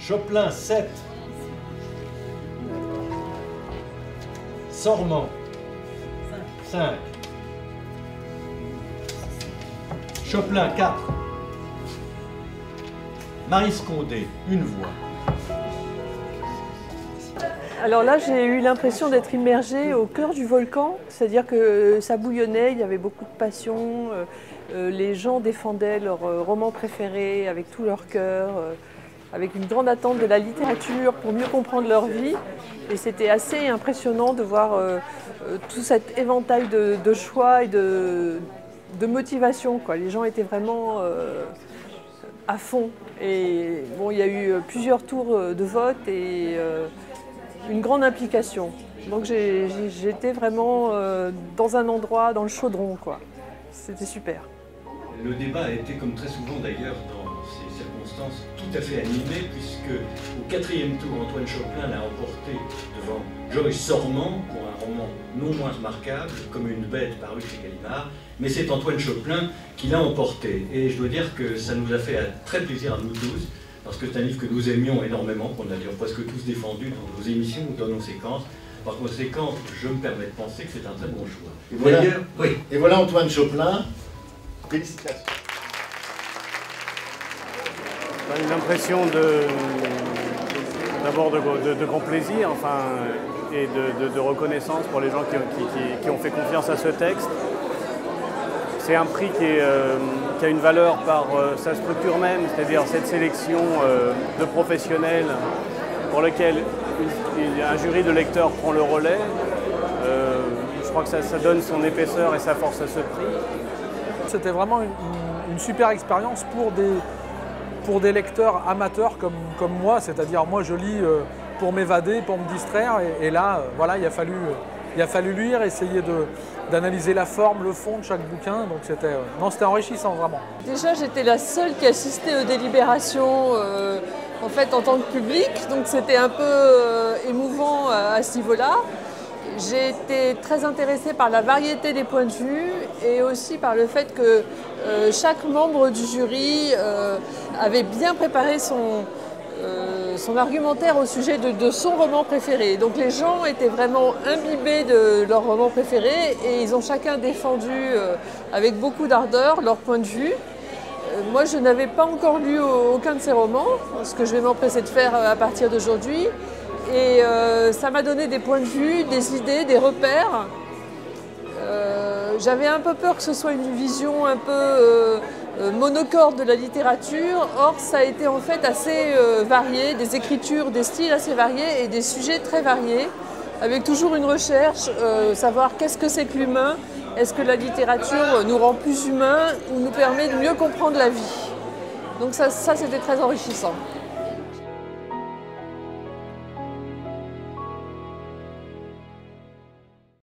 Chopin 7. Sormand 5. Chopin 4. Marie Scondé, une voix. Alors là, j'ai eu l'impression d'être immergée au cœur du volcan, c'est-à-dire que ça bouillonnait, il y avait beaucoup de passion, les gens défendaient leur roman préféré avec tout leur cœur, avec une grande attente de la littérature pour mieux comprendre leur vie. Et c'était assez impressionnant de voir tout cet éventail de choix et de motivation, quoi. Les gens étaient vraiment à fond. Et bon, il y a eu plusieurs tours de vote et une grande implication. Donc j'étais vraiment dans un endroit, dans le chaudron, quoi. C'était super. Le débat a été, comme très souvent d'ailleurs dans ces circonstances, tout à fait animé, puisque au 4e tour, Antoine Chopin l'a emporté devant Joyce Sormand pour un roman non moins remarquable, Comme une bête, paru chez Gallimard, mais c'est Antoine Chopin qui l'a emporté. Et je dois dire que ça nous a fait très plaisir à nous tous, parce que c'est un livre que nous aimions énormément, qu'on a d'ailleurs presque tous défendu dans nos émissions ou dans nos séquences. Par conséquent, je me permets de penser que c'est un très bon choix. Et voilà, oui. Et voilà Antoine Chopin. Félicitations. Une impression d'abord de grand plaisir, enfin, et de reconnaissance pour les gens qui ont fait confiance à ce texte. C'est un prix qui a une valeur par sa structure même, c'est-à-dire cette sélection de professionnels pour lequel un jury de lecteurs prend le relais. Je crois que ça donne son épaisseur et sa force à ce prix. C'était vraiment une super expérience pour des lecteurs amateurs comme moi, c'est-à-dire moi je lis pour m'évader, pour me distraire, et là voilà, il a fallu lire, essayer d'analyser la forme, le fond de chaque bouquin, donc c'était enrichissant vraiment. Déjà j'étais la seule qui assistait aux délibérations en fait en tant que public, donc c'était un peu émouvant à ce niveau-là. J'ai été très intéressée par la variété des points de vue et aussi par le fait que chaque membre du jury avait bien préparé son argumentaire au sujet de son roman préféré. Donc les gens étaient vraiment imbibés de leur roman préféré et ils ont chacun défendu avec beaucoup d'ardeur leur point de vue. Moi, je n'avais pas encore lu aucun de ces romans, ce que je vais m'empresser de faire à partir d'aujourd'hui. Et ça m'a donné des points de vue, des idées, des repères. J'avais un peu peur que ce soit une vision un peu monocorde de la littérature. Or, ça a été en fait assez varié, des écritures, des styles assez variés et des sujets très variés, avec toujours une recherche, savoir qu'est-ce que c'est que l'humain, est-ce que la littérature nous rend plus humains ou nous permet de mieux comprendre la vie. Donc ça c'était très enrichissant.